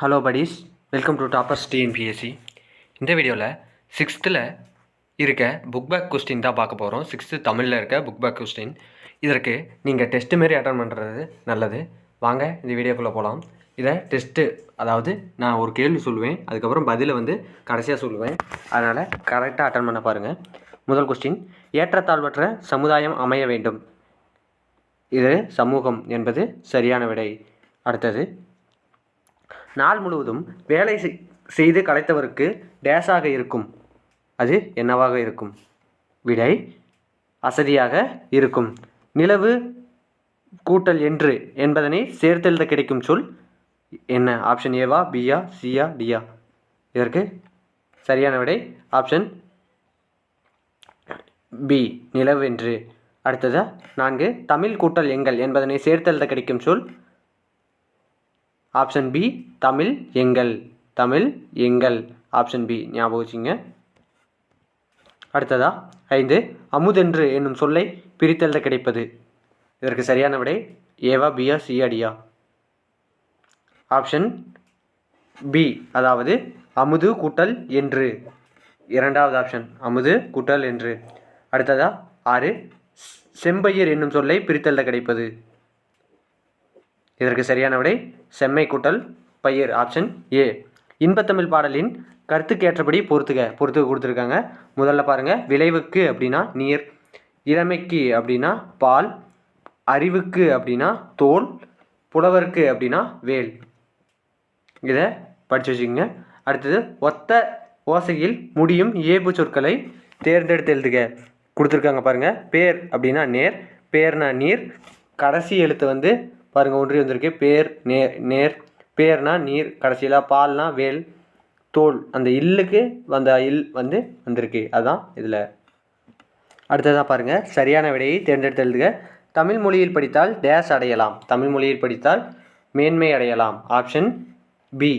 Hello buddies, welcome to toppers TNPSC. இந்த வீடியோவில் 6th இருக்க புக் பேக் கொஸ்டின் தான் பார்க்க போகிறோம். 6th தமிழில் இருக்க புக் பேக் கொஸ்டின். இதற்கு நீங்கள் டெஸ்ட்டு மாரி அட்டன் பண்ணுறது நல்லது. வாங்க இந்த வீடியோக்குள்ளே போகலாம். இதை டெஸ்ட்டு, அதாவது நான் ஒரு கேள்வி சொல்லுவேன், அதுக்கப்புறம் பதிலை கடைசியாக சொல்லுவேன். அதனால் கரெக்டாக அட்டன் பண்ண பாருங்கள். முதல் கொஸ்டின், ஏற்றத்தாழ்வற்ற சமுதாயம் அமைய வேண்டும். இது சமூகம் என்பது சரியான விடை. அடுத்தது, நாள் முழுவதும் வேலை செய்து களைத்தவருக்கு டேஸாக இருக்கும். அது என்னவாக இருக்கும்? விடை அசதியாக இருக்கும். நிலவு கூட்டல் என்று என்பதனை சேர்த்தெழுத கிடைக்கும் சொல் என்ன? ஆப்ஷன் ஏவா, பியா, சியா, டியா? இதற்கு சரியான விடை ஆப்ஷன் பி, நிலவென்று. அடுத்தது 4, தமிழ் கூட்டல் எங்கள் என்பதனை சேர்த்தெழுத கிடைக்கும் சொல் ஆப்ஷன் பி, தமிழ் எங்கள். தமிழ் எங்கள், ஆப்ஷன் பி, ஞாபகம் வச்சுங்க. அடுத்ததா 5, அமுதென்று என்னும் சொல்லை பிரித்தெழுத கிடைப்பது. இதற்கு சரியான விடை ஏவா, பியா, சியா, டியா? ஆப்ஷன் பி, அதாவது அமுது கூட்டல் என்று. இரண்டாவது ஆப்ஷன் அமுது கூட்டல் என்று. அடுத்ததா 6, செம்பயிர் என்னும் சொல்லை பிரித்தெழுத கிடைப்பது. இதற்கு சரியான விடை செம்மை கூட்டல் பயிர், ஆப்ஷன் ஏ. இன்பத்தமிழ் பாடலின் கருத்துக்கேற்றபடி பொறுத்துக கொடுத்துருக்காங்க. முதல்ல பாருங்கள், விளைவுக்கு அப்படின்னா நீர், இளமைக்கு அப்படின்னா பால், அறிவுக்கு அப்படின்னா தோல், புலவருக்கு அப்படின்னா வேல். இதை படித்து வச்சுக்கோங்க. அடுத்தது, ஒத்த ஓசையில் முடியும் ஏபு சொற்களை தேர்ந்தெடுத்து எழுதுக கொடுத்துருக்காங்க. பாருங்கள், பேர் அப்படின்னா நேர், பேர்னா நீர், கடைசி எழுத்து பாருங்கள் ஒன்றி வந்திருக்கு. பேர் நேர், நேர், பேர்னா நீர், கடைசியில் பால்னா வேல், தோல் அந்த இல்லுக்கு வந்த இல் வந்திருக்கு. அதுதான் இதில். அடுத்ததாக பாருங்கள், சரியான விடையை தேர்ந்தெடுத்து எழுதுக. தமிழ் மொழியில் படித்தால் டேஸ் அடையலாம். தமிழ் மொழியில் படித்தால் மேன்மை அடையலாம். Option B.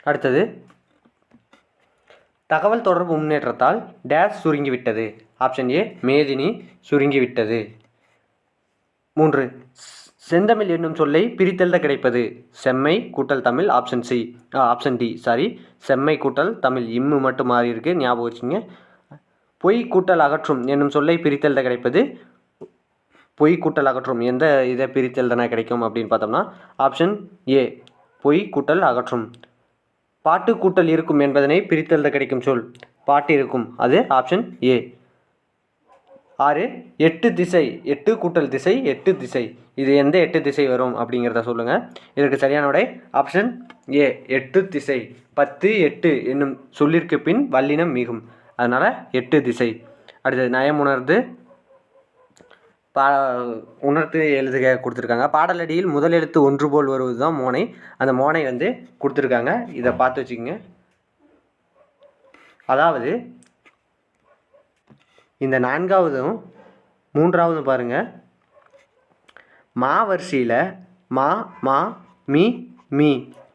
அடுத்தது, தகவல் தொடர்பு முன்னேற்றத்தால் டேஸ் சுருங்கிவிட்டது. ஆப்ஷன் ஏ, மேதினி சுருங்கிவிட்டது. 3, செந்தமிழ் என்னும் சொல்லை பிரித்தெழுத கிடைப்பது. செம்மை கூட்டல் தமிழ், ஆப்ஷன் டி, சாரி, செம்மை கூட்டல் தமிழ், இம்மு மட்டும் மாறி இருக்கு, ஞாபகம் வச்சுங்க. பொய் கூட்டல் அகற்றும் என்னும் சொல்லை பிரித்தெழுத கிடைப்பது. பொய் கூட்டல் அகற்றும் எந்த இதை பிரித்தெழுதனா கிடைக்கும் அப்படின்னு பார்த்தோம்னா ஆப்ஷன் ஏ, பொய் கூட்டல் அகற்றும். பாட்டு கூட்டல் இருக்கும் என்பதனை பிரித்தெழுத கிடைக்கும் சொல் பாட்டு இருக்கும், அது ஆப்ஷன் ஏ. 6, 8 திசை, 8 கூட்டல் திசை 8 திசை, இது எந்த 8 திசை வரும் அப்படிங்கிறத சொல்லுங்கள். இதற்கு சரியான விடை ஆப்ஷன் ஏ, 8 திசை. 10, 8 என்னும் சொல்லிற்கு பின் வல்லினம் மிகும், அதனால் 8 திசை. அடுத்தது, நயம் உணர்ந்து எழுதுக கொடுத்துருக்காங்க. பாடலடியில் முதல் எழுத்து ஒன்று போல் வருவது தான் மோனை. அந்த மோனை கொடுத்துருக்காங்க. இதை பார்த்து வச்சுக்கோங்க. அதாவது இந்த 4வதும் 3வதும் பாருங்கள், மா வரிசையில் மா, மா, மீ, மீ,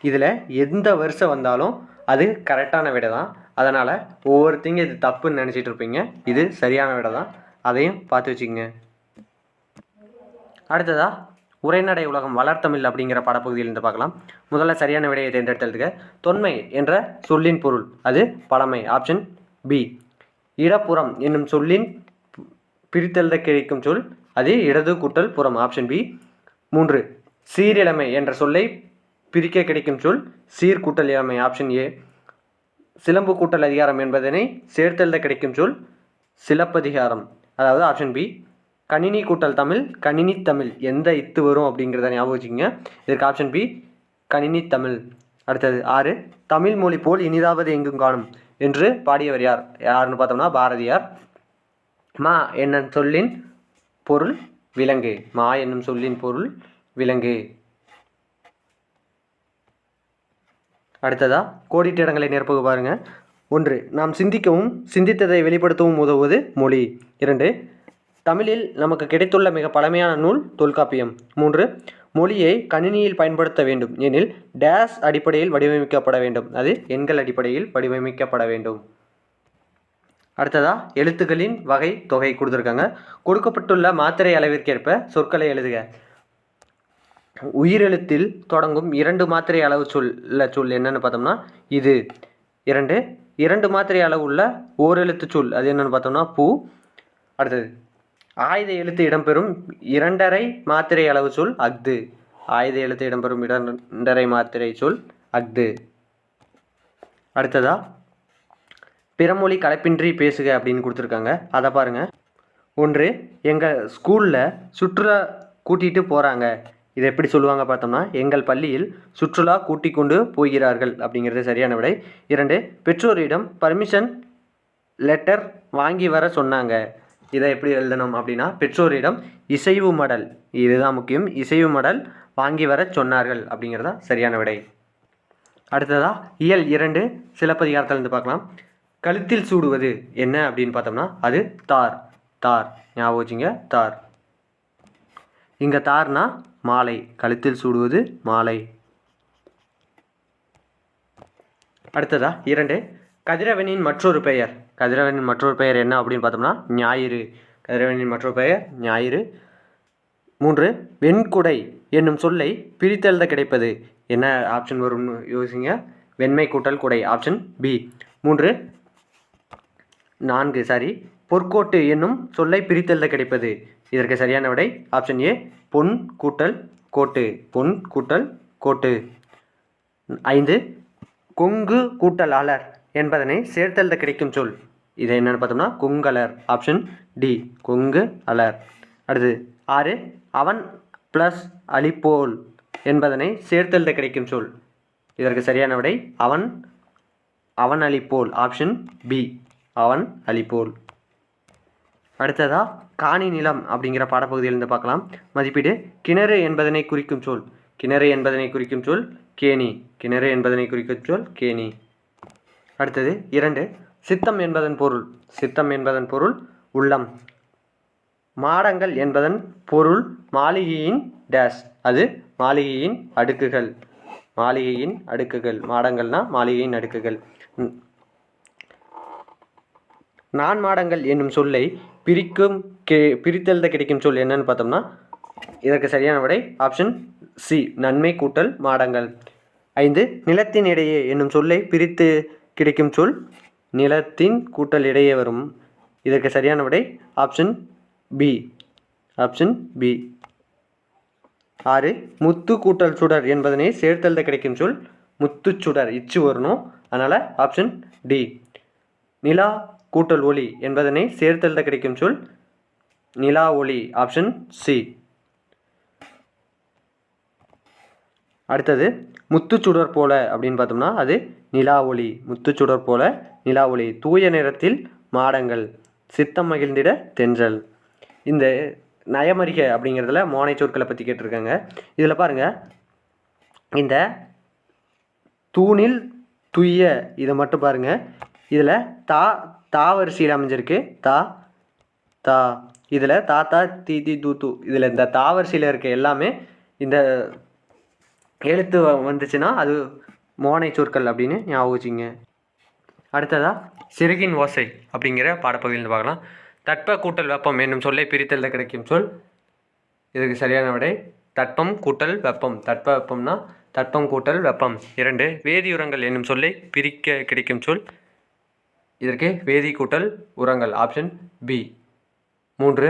இதில் எந்த வரிசை வந்தாலும் அது கரெக்டான விடை தான். அதனால் ஒவ்வொருத்தையும் இது தப்புன்னு நினச்சிட்டு இருப்பீங்க. இது சரியான விடை தான், அதையும் பார்த்து வச்சுக்கோங்க. அடுத்ததாக, உரைநடை உலகம் வளர்த்தமிழ் அப்படிங்கிற பாடப்பகுதியிலிருந்து பார்க்கலாம். முதல்ல சரியான விடையை தேர்ந்தெடுத்துக்க. தொன்மை என்ற சொல்லின் பொருள் அது பழமை, ஆப்ஷன் பி. இடப்புறம் என்னும் சொல்லின் பிரித்தெழுத கிடைக்கும் சொல் அது இடது கூட்டல் புறம், ஆப்ஷன் பி. 3, சீரிழமை என்ற சொல்லை பிரிக்க கிடைக்கும் சொல் சீர் கூட்டல் இளமை, ஆப்ஷன் ஏ. சிலம்பு கூட்டல் அதிகாரம் என்பதனை சேர்த்தெழுத கிடைக்கும் சொல் சிலப்பதிகாரம், அதாவது ஆப்ஷன் பி. கணினி கூட்டல் தமிழ் கணினி தமிழ், எந்த இத்து வரும் அப்படிங்கிறத ஞாபகம் வச்சுக்கோங்க. இதற்கு ஆப்ஷன் பி, கணினி தமிழ். அடுத்தது 6, தமிழ் மொழி போல் இனிதாவது எங்கும் காணும் என்று பாடியவர் யாருன்னு பார்த்தோம்னா பாரதியார். மா என்னும் சொல்லின் பொருள் விலங்கு. மா என்னும் சொல்லின் பொருள் விலங்கு. அடுத்ததா, கோடிட்ட இடங்களை நிரப்புக பாருங்க. 1, நாம் சிந்திக்கவும் சிந்தித்ததை வெளிப்படுத்தவும் உதவுவது மொழி. 2, தமிழில் நமக்கு கிடைத்துள்ள மிக பழமையான நூல் தொல்காப்பியம். 3, மொழியை கணினியில் பயன்படுத்த வேண்டும் எனில் டேஸ் அடிப்படையில் வடிவமைக்கப்பட வேண்டும். அது எண்கள் அடிப்படையில் வடிவமைக்கப்பட வேண்டும். அடுத்ததா, எழுத்துக்களின் வகை தொகை கொடுத்துருக்காங்க. கொடுக்கப்பட்டுள்ள மாத்திரை அளவிற்கேற்ப சொற்களை எழுதுக. உயிரெழுத்தில் தொடங்கும் 2 மாத்திரை அளவு சொல் என்னென்னு பார்த்தோம்னா இது. 2 மாத்திரை அளவு உள்ள ஓரெழுத்து சொல் அது என்னென்னு பார்த்தோம்னா பூ. அடுத்தது ஆயுத எழுத்து இடம்பெறும் 2½ மாத்திரை அளவு சொல் அஃது. ஆயுத எழுத்து இடம்பெறும் 2½ மாத்திரை சொல் அஃது. அடுத்ததா பிறமொழி கலப்பின்றி பேசுக அப்படின்னு கொடுத்துருக்காங்க. அதை பாருங்கள். 1, எங்கள் ஸ்கூலில் சுற்றுலா கூட்டிகிட்டு போகிறாங்க. இதை எப்படி சொல்லுவாங்க பார்த்தோம்னா எங்கள் பள்ளியில் சுற்றுலா கூட்டி கொண்டு போகிறார்கள் அப்படிங்கிறது சரியான விடை. 2, பெற்றோரிடம் பர்மிஷன் லெட்டர் வாங்கி வர சொன்னாங்க. இதை எப்படி எழுதணும் அப்படின்னா பெற்றோரிடம் இசைவு மடல், இதுதான் முக்கியம், இசைவு மடல் வாங்கி வர சொன்னார்கள் அப்படிங்கிறதா சரியான விடை. அடுத்ததா இயல் 2 சிலப்பதிகாரத்திலிருந்து பார்க்கலாம். கழுத்தில் சூடுவது என்ன அப்படின்னு பார்த்தோம்னா அது தார். தார் ஞாபகம் வச்சுங்க, தார். இங்கே தார்னா மாலை, கழுத்தில் சூடுவது மாலை. அடுத்ததா 2, கதிரவனின் மற்றொரு பெயர். கதிரவனின் மற்றொரு பெயர் என்ன அப்படின்னு பார்த்தோம்னா ஞாயிறு. கதிரவனின் மற்றொரு பெயர் ஞாயிறு. 3, வெண்குடை என்னும் சொல்லை பிரித்தெழுத கிடைப்பது என்ன ஆப்ஷன் வரும்னு யோசிங்க. வெண்மை கூட்டல் குடை, ஆப்ஷன் பி. 4 பொற்கோட்டு என்னும் சொல்லை பிரித்தெழுத கிடைப்பது. இதற்கு சரியான விடை ஆப்ஷன் ஏ, பொன் கூட்டல் கோட்டு. பொன் கூட்டல் கோட்டு. 5, கொங்கு கூட்டல் அலர் என்பதனை சேர்த்தெழுத கிடைக்கும் சொல். இதை என்னென்னு பார்த்தோம்னா கொங்கலர், ஆப்ஷன் டி, கொங்கு அலர். அடுத்து 6, அவன் ப்ளஸ் அலிப்போல் என்பதனை சேர்த்தெழுத கிடைக்கும் சொல். இதற்கு சரியான விடை அவன் அலிப்போல், ஆப்ஷன் பி, அவன் அலிப்போல். அடுத்ததா காணி நிலம் அப்படிங்கிற பாடப்பகுதியிலிருந்து பார்க்கலாம். மதிப்பீடு கிணறு என்பதனை குறிக்கும் சொல். கிணறு என்பதனை குறிக்கும் சொல் கேணி. கிணறு என்பதனை குறிக்கும் சொல் கேணி. அடுத்தது 2, சித்தம் என்பதன் பொருள். சித்தம் என்பதன் பொருள் உள்ளம். மாடங்கள் என்பதன் பொருள் மாளிகையின் டேஷ், அது மாளிகையின் அடுக்குகள். மாளிகையின் அடுக்குகள். மாடங்கள்னா மாளிகையின் அடுக்குகள். நான் மாடங்கள் என்னும் சொல்லை பிரித்தெழுத கிடைக்கும் சொல் என்னன்னு பார்த்தோம்னா இதற்கு சரியான விடை ஆப்ஷன் சி, நன்மை கூட்டல் மாடங்கள். 5, நிலத்தின் இடையே என்னும் சொல்லை பிரித்து கிடைக்கும் சொல் நிலத்தின் கூட்டல் இடையே வரும். இதற்கு சரியான விடை ஆப்ஷன் பி, ஆப்ஷன் பி. 6, முத்து கூட்டல் சுடர் என்பதனை சேர்த்தெழுத கிடைக்கும் சொல் முத்துச்சுடர், இச்சு வரணும், அதனால் ஆப்ஷன் டி. நிலா கூட்டல் ஒளி என்பதனை சேர்த்தெழுத கிடைக்கும் சொல் நிலா ஒளி, ஆப்ஷன் சி. அடுத்தது முத்துச்சுடர் போல அப்படின்னு பார்த்தோம்னா அது நிலா ஒளி. முத்துச்சுடர் போல நிலா ஒளி. தூய நிறத்தில் மாடங்கள், சித்தம் மகிழ்ந்திட தென்றல். இந்த நயமறிக அப்படிங்கிறதுல மோனை சொற்களை பற்றி கேட்டிருக்காங்க. இதில் பாருங்கள், இந்த தூணில் துய்ய இதை மட்டும் பாருங்கள். இதில் தா வரிசையில் அமைஞ்சிருக்கு. தா இதில் தாத்தா தீ தூ. இதில் இந்த தா வரிசையில் இருக்க எல்லாமே இந்த எழுத்து வந்துச்சுன்னா அது மோனை சொற்கள் அப்படின்னு ஞாபகம் வச்சுங்க. அடுத்ததா சிறகின் ஓசை அப்படிங்கிற பாடப்பகுதியில் பார்க்கலாம். தட்ப கூட்டல் வெப்பம் என்னும் சொல்லை பிரித்தெழுத கிடைக்கும் சொல். இதுக்கு சரியான விடை தட்பம் கூட்டல் வெப்பம். தட்ப வெப்பம்னா தட்பம் கூட்டல் வெப்பம். 2, வேதியுரங்கள் என்னும் சொல்லை பிரிக்க கிடைக்கும் சொல். இதற்கு வேதி கூட்டல் உரங்கள், ஆப்ஷன் பி. 3,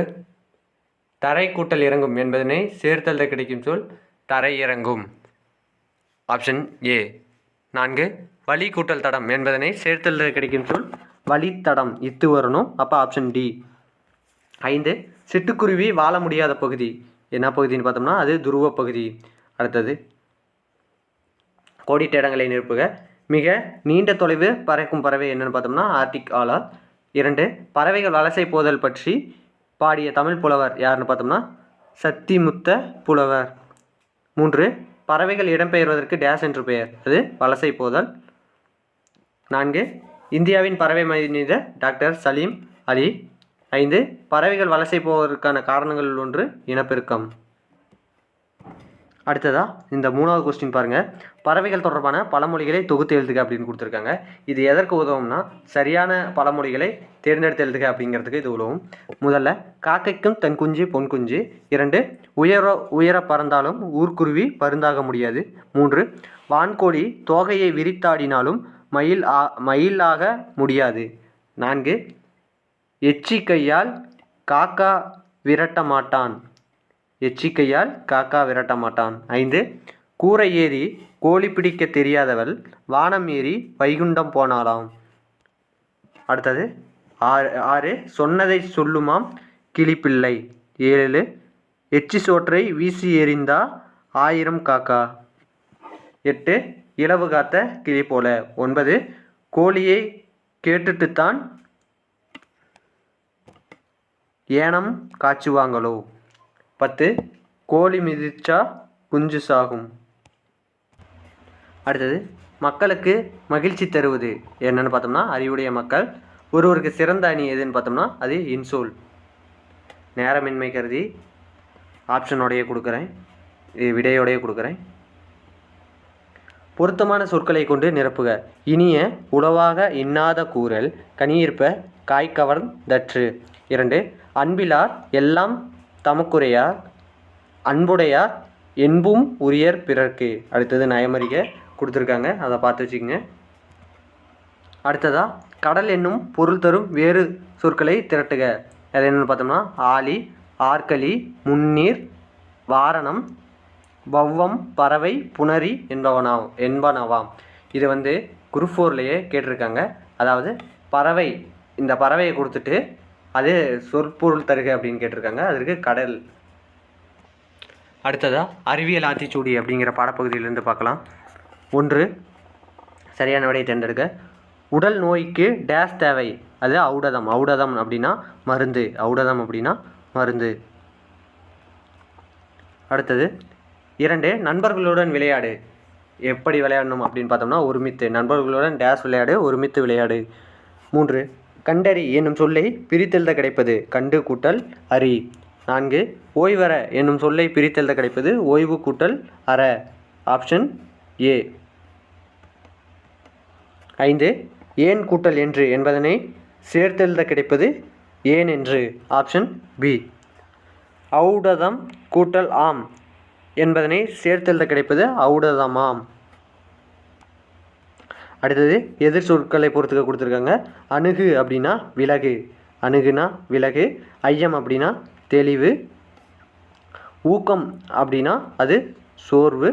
தரை கூட்டல் இறங்கும் என்பதனை சேர்த்தெழுத கிடைக்கும் சொல் தரை இறங்கும், ஆப்ஷன் ஏ. 4, வழி கூட்டல் தடம் என்பதனை சேர்த்தெழுத கிடைக்கும் சொல் வழித்தடம், இத்து வரணும், அப்போ ஆப்ஷன் டி. 5, சிட்டுக்குருவி வாழ முடியாத பகுதி என்ன பகுதின்னு பார்த்தோம்னா அது துருவ பகுதி. அடுத்தது கோடிட்ட இடங்களை நிரப்புக. மிக நீண்ட தொலைவு பறக்கும் பறவை என்னன்னு பார்த்தோம்னா ஆர்டிக் ஆலா. 2, பறவைகள் வலசை போதல் பற்றி பாடிய தமிழ் புலவர் யாருன்னு பார்த்தோம்னா சத்திமுத்த புலவர். 3, பறவைகள் இடம்பெயர்வதற்கு டேஸ் என்று பெயர், அது வலசை போதல். 4, இந்தியாவின் பறவை மனிதர் டாக்டர் சலீம் அலி. 5, பறவைகள் வலசை போவதற்கான காரணங்களில் ஒன்று இனப்பெருக்கம். அடுத்ததாக இந்த 3வது கொஸ்டின் பாருங்கள். பறவைகள் தொடர்பான பழமொழிகளை தொகுத்து எழுதுக அப்படின்னு கொடுத்துருக்காங்க. இது எதற்கு உதவும்னா சரியான பழமொழிகளை தேர்ந்தெடுத்து எழுதுக அப்படிங்கிறதுக்கு இது உதவும். முதல்ல, காக்கைக்கும் தன் குஞ்சு பொன் குஞ்சு. 2, உயர பறந்தாலும் ஊர்க்குருவி பருந்தாக முடியாது. 3, வான்கோழி தோகையை விரித்தாடினாலும் மயிலாக முடியாது. 4, எச்சிக்கையால் காக்கா விரட்ட மாட்டான். எச்சிக்கையால் காக்கா விரட்ட மாட்டான். 5, கூரை ஏறி கோழி பிடிக்க தெரியாதவள் வானம் ஏறி வைகுண்டம் போனாலாம். அடுத்தது 6, சொன்னதை சொல்லுமாம் கிளிப்பிள்ளை. 7, எச்சி சோற்றை வீசி எறிந்தா 1000 காக்கா. 8, இலவு காத்த கிளி போல. 9, கோழியை கேட்டுட்டுத்தான் ஏனம் காய்ச்சுவாங்களோ. 10, கோழி மிதிச்சா குஞ்சு சாகும். அடுத்தது, மக்களுக்கு மகிழ்ச்சி தருவது என்னன்னு பார்த்தோம்னா அறிவுடைய மக்கள். ஒருவருக்கு சிறந்த அணி எதுன்னு பார்த்தோம்னா அது இன்சொல். நேரமின்மை கருதி ஆப்ஷனோடையே கொடுக்குறேன், விடையோடையே கொடுக்குறேன். பொருத்தமான சொற்களை கொண்டு நிரப்புக. இனிய உளவாக இன்னாத கூறல் கனியிருப்ப காய்கவர்ந்தற்று. 2, அன்பிலார் எல்லாம் தமக்குரையார் அன்புடையார் என்பும் உரியர் பிறர்க்கு. அடுத்தது நயமறிக கொடுத்துருக்காங்க, அதை பார்த்து வச்சுக்கோங்க. அடுத்ததாக, கடல் என்னும் பொருள் தரும் வேறு சொற்களை திரட்டுக. அது என்னென்னு பார்த்தோம்னா ஆலி, ஆற்களி, முன்னீர், வாரணம், வவ்வம், பறவை, புணரி என்பனவாம். இது குரூப் 4லேயே கேட்டிருக்காங்க. அதாவது பறவை, இந்த பறவையை கொடுத்துட்டு அது சொற்பொருள் தருக அப்படின்னு கேட்டிருக்காங்க. அதற்கு கடல். அடுத்ததாக, அறிவியல் ஆத்திச்சூடி அப்படிங்கிற பாடப்பகுதியிலேருந்து பார்க்கலாம். 1, சரியான விடையை தேர்ந்தெடுக்க. உடல் நோய்க்கு டேஸ் தேவை. அது ஔடதம். ஔடதம் அப்படின்னா மருந்து. ஔடதம் அப்படின்னா மருந்து. அடுத்தது 2, நண்பர்களுடன் விளையாடு. எப்படி விளையாடணும் அப்படின்னு பார்த்தோம்னா ஒருமித்து. நண்பர்களுடன் டேஸ் விளையாடு, ஒருமித்து விளையாடு. 3, கண்டறி என்னும் சொல்லை பிரித்தெழுத கிடைப்பது கண்டு கூட்டல் அறி. 4, ஓய்வற என்னும் சொல்லை பிரித்தெழுத கிடைப்பது ஓய்வு கூட்டல் அற. Option A. 5, ஏன் கூட்டல் என்று என்பதனை சேர்த்தெழுத கிடைப்பது ஏன் என்று. Option B. ஔடதம் கூட்டல் ஆம் என்பதனை சேர்த்தெழுத கிடைப்பது ஔடதமாம். அடுத்தது, எதிர் சொற்களை பொறுத்துக்க கொடுத்துருக்காங்க. அணுகு அப்படின்னா விலகு. அணுகுனா விலகு. ஐயம் அப்படின்னா தெளிவு. ஊக்கம் அப்படின்னா அது சோர்வு.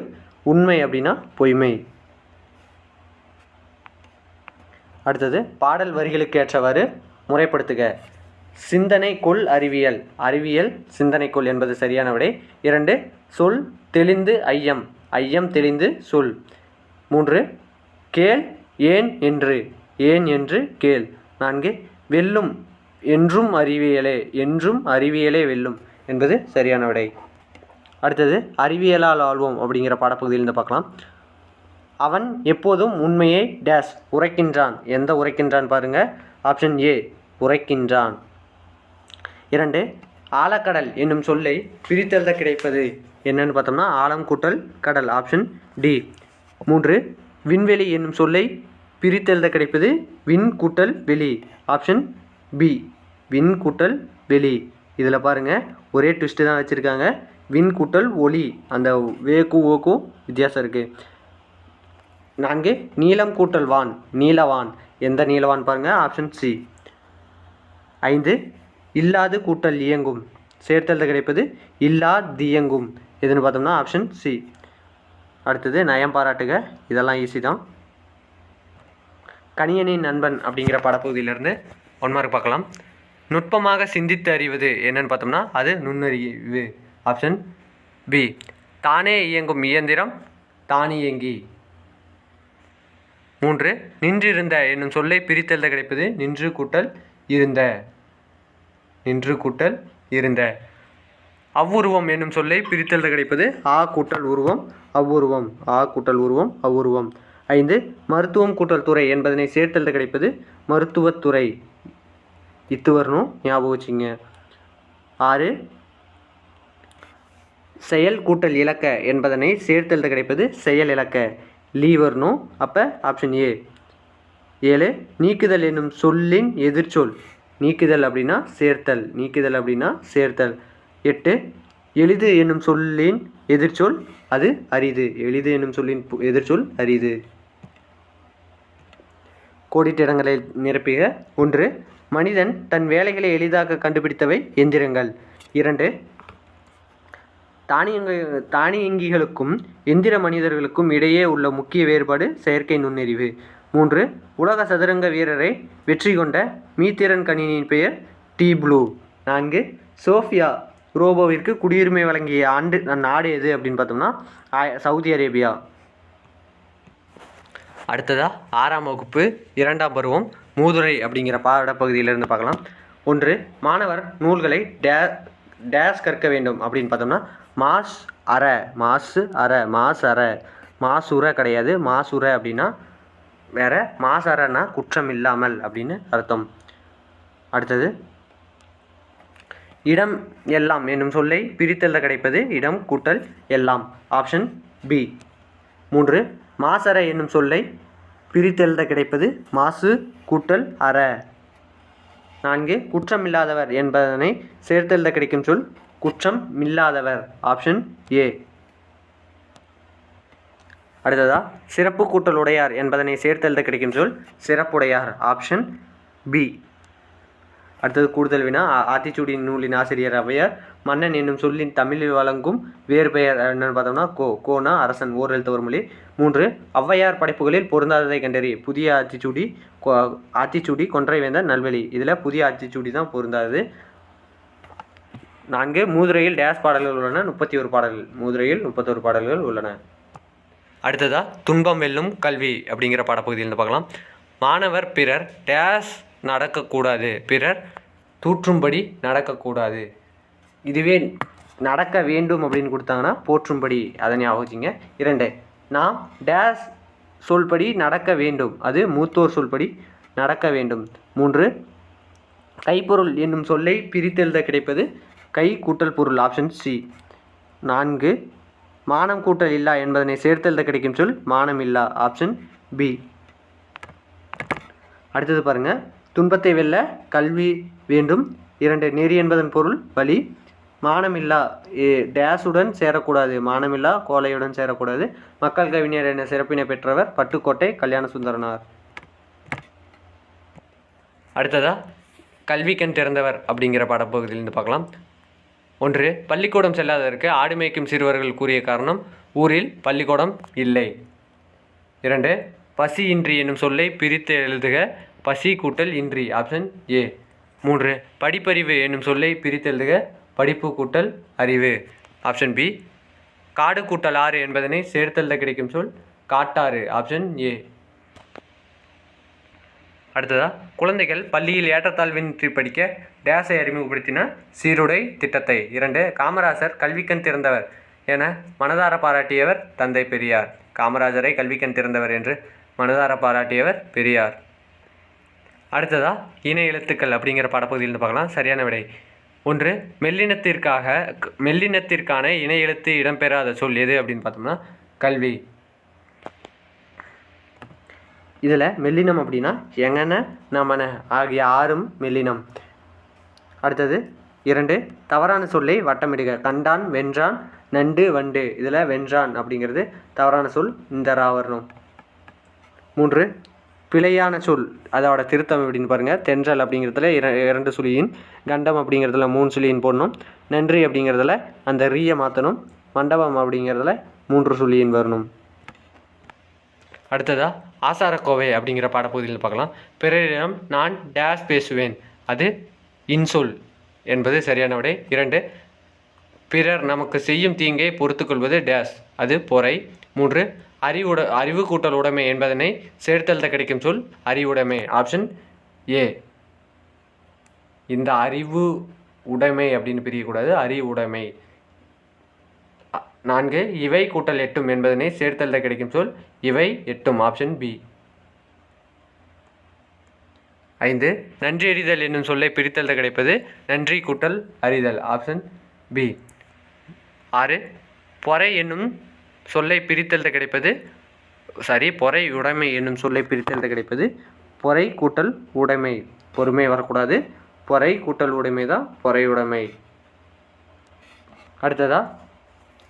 உண்மை அப்படின்னா பொய்மை. அடுத்தது, பாடல் வரிகளுக்கு ஏற்றவாறு முறைப்படுத்துக. சிந்தனை கொள் அறிவியல். அறிவியல் சிந்தனை கொள் என்பது சரியான விடை. 2, சொல் தெளிந்து ஐயம். ஐயம் தெளிந்து சொல். 3, கேள் ஏன் என்று. ஏன் என்று கேள். 4, வெல்லும் என்றும் அறிவியலே. என்றும் அறிவியலே வெல்லும் என்பது சரியான விடை. அடுத்தது, அறிவியலால் ஆள்வோம் அப்படிங்கிற பாடப்பகுதியிலிருந்து பார்க்கலாம். அவன் எப்போதும் உண்மையை டேஸ் உரைக்கின்றான். எந்த உரைக்கின்றான் பாருங்க. Option A, உரைக்கின்றான். 2, ஆழக்கடல் என்னும் சொல்லை பிரித்தெழுத கிடைப்பது என்னன்னு பார்த்தோம்னா ஆழம் கூட்டல் கடல். Option D. 3, விண்வெளி என்னும் சொல்லை பிரித்தெழுத கிடைப்பது விண் கூட்டல் வெளி. ஆப்ஷன் பி, விண் கூட்டல் வெளி. இதில் பாருங்கள் ஒரே ட்விஸ்ட்டு தான் வச்சுருக்காங்க. விண் கூட்டல் ஒளி, அந்த வேக்கும் ஓக்கும் வித்தியாசம் இருக்குது. 4, நீலம் கூட்டல் வான். நீலவான். எந்த நீலவான் பாருங்கள். Option C. 5, இல்லாது கூட்டல் இயங்கும். சேர்த்தெழுத கிடைப்பது இல்லாதியங்கும். எதுன்னு பார்த்தோம்னா ஆப்ஷன் சி. அடுத்தது, நயம் பாராட்டுக. இதெல்லாம் ஈஸி தான். கணியனின் நண்பன் அப்படிங்கிற பாடப்பகுதியிலேருந்து 1 மார்க் பார்க்கலாம். நுட்பமாக சிந்தித்து அறிவது என்னன்னு பார்த்தோம்னா அது நுண்ணறிவு. Option B. தானே இயங்கும் இயந்திரம் தானியங்கி. 3, நின்றிருந்த என்னும் சொல்லை பிரித்தெழுத கிடைப்பது நின்று கூட்டல் இருந்த. நின்று கூட்டல் இருந்த. அவ்வுருவம் என்னும் சொல்லை பிரித்தெழுத கிடைப்பது ஆ கூட்டல் உருவம் அவ்வுருவம். ஆ கூட்டல் உருவம் அவ்வுருவம். 5, மருத்துவம் கூட்டல் துறை என்பதனை சேர்த்தெழுத கிடைப்பது மருத்துவத்துறை. இத்து வரணும், ஞாபகம் வச்சுங்க. 6, செயல் கூட்டல் இலக்க என்பதனை சேர்த்தெழுத கிடைப்பது செயல் இலக்க. லீ வரணும். அப்போ ஆப்ஷன் ஏ. 7 நீக்குதல் என்னும் சொல்லின் எதிர்ச்சொல். நீக்குதல் அப்படின்னா சேர்த்தல். நீக்குதல் அப்படின்னா சேர்த்தல். 8 எளிது என்னும் சொல்லின் எதிர்ச்சொல் அது அரிது. எளிது என்னும் சொல்லின் எதிர்ச்சொல் அரிது. கோடிட்ட இடங்களை நிரப்புக. 1 மனிதன் தன் வேலைகளை எளிதாக கண்டுபிடித்தவை எந்திரங்கள். 2 தானியங்கிகளுக்கும் எந்திர மனிதர்களுக்கும் இடையே உள்ள முக்கிய வேறுபாடு செயற்கை நுண்ணறிவு. 3 உலக சதுரங்க வீரரை வெற்றி கொண்ட மீத்திறன் கணினியின் பெயர் டீப் ப்ளூ. 4 சோஃபியா ரோபோவிற்கு குடியுரிமை வழங்கிய நாடு எது அப்படின்னு பார்த்தோம்னா சவுதி அரேபியா. அடுத்ததாக 6ஆம் வகுப்பு 2ஆம் பருவம் மூதுரை அப்படிங்கிற பாடப்பகுதியிலிருந்து பார்க்கலாம். 1 மாணவர் நூல்களை டேஸ் கற்க வேண்டும் அப்படின்னு பார்த்தோம்னா மாசுர கிடையாது. மாசுர அப்படின்னா வேற, மாசரன்னா குற்றம் இல்லாமல் அப்படின்னு அர்த்தம். அடுத்தது இடம் எல்லாம் என்னும் சொல்லை பிரித்தெழுத கிடைப்பது இடம் கூட்டல் எல்லாம். Option B. 3 மாசற என்னும் சொல்லை பிரித்தெழுத கிடைப்பது மாசு கூட்டல் அற. 4 குற்றமில்லாதவர் என்பதனை சேர்த்தெழுத கிடைக்கும் சொல் குற்றம் இல்லாதவர். Option A. அடுத்ததா சிறப்பு கூட்டல் உடையார் என்பதனை சேர்த்தெழுத கிடைக்கும் சொல் சிறப்புடையார். Option B. அடுத்தது கூடுதல் வினா. ஆத்திச்சூடி நூலின் ஆசிரியர் ஔவையார். மன்னன் என்னும் சொல்லின் தமிழில் வழங்கும் வேறு பெயர் என்னன்னு பார்த்தோம்னா கோனா அரசன் ஓரெழுத்து ஒரு மொழி. 3 ஔவையார் படைப்புகளில் பொருந்தாததை கண்டறி. புதிய ஆத்திச்சூடி கொன்றைவேந்தன் நல்வழி. இதில் புதிய ஆத்திச்சூடி தான் பொருந்தாது. 4 மூதுரையில் டேஸ் பாடல்கள் உள்ளன. 31 பாடல்கள். மூதுரையில் 31 பாடல்கள் உள்ளன. அடுத்ததாக துன்பம் வெல்லும் கல்வி அப்படிங்கிற பாடப்பகுதியிலிருந்து பார்க்கலாம். மாணவர் பிறர் டேஸ் நடக்கக்கூடாது. பிறர் தூற்றும்படி நடக்கக்கூடாது. இதுவே நடக்க வேண்டும் அப்படின்னு கொடுத்தாங்கன்னா போற்றும்படி. அதை ஞாபகம் வச்சுங்க. 2 நாம் டேஸ் சொல்படி நடக்க வேண்டும். அது மூத்தோர் சொல்படி நடக்க வேண்டும். 3 கைப்பொருள் என்னும் சொல்லை பிரித்தெழுத கிடைப்பது கை கூட்டல் பொருள். Option C. 4 மானம் கூட்டல் இல்லா என்பதனை சேர்த்தெழுத கிடைக்கும் சொல் மானம் இல்லா. Option B. அடுத்தது பாருங்கள். துன்பத்தை வெல்ல கல்வி வேண்டும். 2 நெறி என்பதன் பொருள் வழி. மானமில்லா டேஸுடன் சேரக்கூடாது. மானமில்லா கோலையுடன் சேரக்கூடாது. மக்கள் கவிஞர் என சிறப்பினை பெற்றவர் பட்டுக்கோட்டை கல்யாண சுந்தரனார். அடுத்ததாக கல்வி கண் திறந்தவர் அப்படிங்கிற பாடப்பகுதியிலிருந்து பார்க்கலாம். 1 பள்ளிக்கூடம் செல்லாததற்கு ஆடு மேய்க்கும் சிறுவர்கள் கூறிய காரணம் ஊரில் பள்ளிக்கூடம் இல்லை. 2 பசி இன்றி என்னும் சொல்லை பிரித்து எழுதுக பசி கூட்டல் இன்றி. Option A. 3 படிப்பறிவு என்னும் சொல்லை பிரித்து எழுதுக படிப்பு கூட்டல் அறிவு. Option B. காடு கூட்டல் ஆறு என்பதனை சேர்த்தெழுத கிடைக்கும் சொல் காட்டாறு. Option A. அடுத்ததாக குழந்தைகள் பள்ளியில் ஏற்றத்தாழ்வின்றி படிக்க டேஸை அறிமுகப்படுத்தின சீருடை திட்டத்தை. 2 காமராசர் கல்விக்கண் திறந்தவர் என மனதார பாராட்டியவர் தந்தை பெரியார். காமராஜரை கல்விக்கண் திறந்தவர் என்று மனதார பாராட்டியவர் பெரியார். அடுத்ததாக இன எழுத்துக்கள் அப்படிங்கிற பாடப்பகுதியிலிருந்து பார்க்கலாம். சரியான விடை 1 மெல்லினத்திற்கான இன எழுத்து இடம்பெறாத சொல் எது அப்படின்னு பார்த்தோம்னா கல்வி. இதில் மெல்லினம் அப்படின்னா எங்கன நமன ஆகிய 6 மெல்லினம். அடுத்தது 2 தவறான சொல்லை வட்டமிடுக. கண்டான் வென்றான் நண்டு வண்டு. இதில் வென்றான் அப்படிங்கிறது தவறான சொல். இந்த வரணும். 3 பிழையான சொல் அதோட திருத்தம் எப்படின்னு பாருங்கள். தென்றல் அப்படிங்கிறதுல 2 சுழியின். கண்டம் அப்படிங்கிறதுல 3 சுழியின் போடணும். நன்றி அப்படிங்கிறதுல அந்த ரீயை மாற்றணும். மண்டபம் அப்படிங்கிறதுல 3 சுழியின் வரணும். அடுத்ததாக ஆசாரக்கோவை அப்படிங்கிற பாடப்பகுதியில் பார்க்கலாம். பிறரிடம் நான் டேஸ் பேசுவேன் அது இன்சொல் என்பது சரியான விடை. 2 பிறர் நமக்கு செய்யும் தீங்கை பொறுத்துக்கொள்வது டேஸ் அது பொறை. 3 அறிவு கூட்டல் உடைமை என்பதனை சேர்த்தெழுத கிடைக்கும் சொல் அறிவுடைமை. Option A. இந்த அறிவு உடைமை அப்படின்னு பிரியக்கூடாது. அறிவுடைமை. 4 இவை கூட்டல் எட்டும் என்பதனை சேர்த்தெழுத கிடைக்கும் சொல் இவை எட்டும். Option B. 5 நன்றி அறிதல் என்னும் சொல்லை பிரித்தெழுத கிடைப்பது நன்றி கூட்டல் அறிதல். Option B. 6 பொறை என்னும் சொல்லை பிரித்தெழுத கிடைப்பது பொறை உடைமை என்னும் சொல்லை பிரித்தெழுத கிடைப்பது பொறை கூட்டல் உடைமை. பொறுமை வரக்கூடாது. பொறை கூட்டல் உடைமை தான் பொறை உடைமை. அடுத்ததா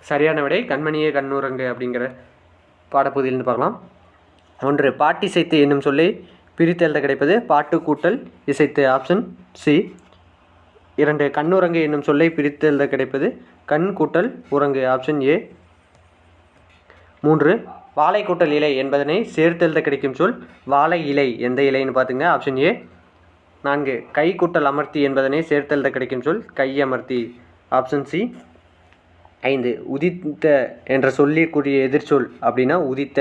சரியான விடை கண்மணியே கண்ணுரங்கு அப்படிங்கிற பாடப்பகுதியிலிருந்து பார்க்கலாம். 1 பாட்டிசைத்து என்னும் சொல்லை பிரித்தெழுத கிடைப்பது பாட்டு கூட்டல் இசைத்து. Option C. 2 கண்ணுரங்கு என்னும் சொல்லை பிரித்தெழுத கிடைப்பது கண் கூட்டல் உறங்கு. Option A. 3 வாழை கூட்டல் இலை என்பதனை சேர்த்தெழுத கிடைக்கும் சொல் வாழை இலை. எந்த இலைன்னு பார்த்துங்க. Option A. 4 கை கூட்டல் அமர்த்தி என்பதனை சேர்த்தெழுத கிடைக்கும் சொல் கை அமர்த்தி. Option C. 5 உதித்த என்ற சொல்லிற்குரிய எதிர்ச்சொல் அப்படின்னா உதித்த.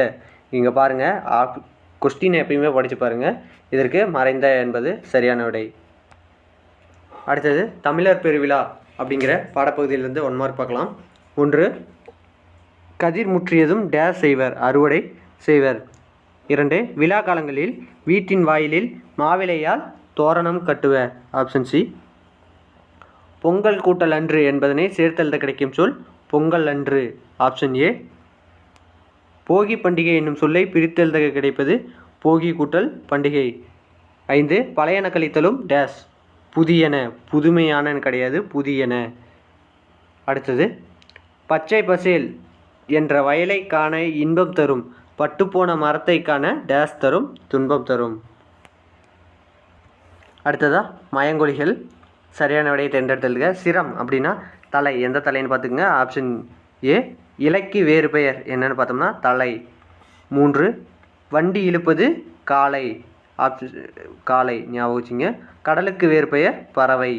இங்கே பாருங்கள், கொஸ்டினை எப்பயுமே படித்து பாருங்கள். இதற்கு மறைந்த என்பது சரியான விடை. அடுத்தது தமிழர் பெருவிழா அப்படிங்கிற பாடப்பகுதியிலிருந்து 1 மார்க் பார்க்கலாம். 1 கதிர் முற்றியதும் டேஸ் செய்வர் அறுவடை செய்வர். 2 விழா காலங்களில் வீட்டின் வாயிலில் மாவிலையால் தோரணம் கட்டுவர். Option C. பொங்கல் கூட்டல் அன்று என்பதனை சேர்த்தெழுத கிடைக்கும் சொல் பொங்கல் அன்று. Option A. போகி பண்டிகை என்னும் சொல்லை பிரித்தெழுத கிடைப்பது போகி கூட்டல் பண்டிகை. 5 பழையன கழித்தலும் டேஸ் புதியன. புதுமையான கிடையாது, புதியன. அடுத்தது பச்சை பசேல் என்ற வயலை காண இன்பம் தரும் பட்டுப்போன மரத்தை காண டேஸ் தரும் துன்பம் தரும். அடுத்ததா மயங்கொலிகள். சரியான விடையை தேர்ந்தெடுத்தல்க. சிரம் அப்படின்னா தலை. எந்த தலைன்னு பார்த்துக்குங்க. Option A. இலைக்கு வேறு பெயர் என்னன்னு பார்த்தோம்னா தலை. 3 வண்டி இழுப்பது காளை. காளை ஞாபகம் வச்சுங்க. கடலுக்கு வேறு பெயர் பறவை.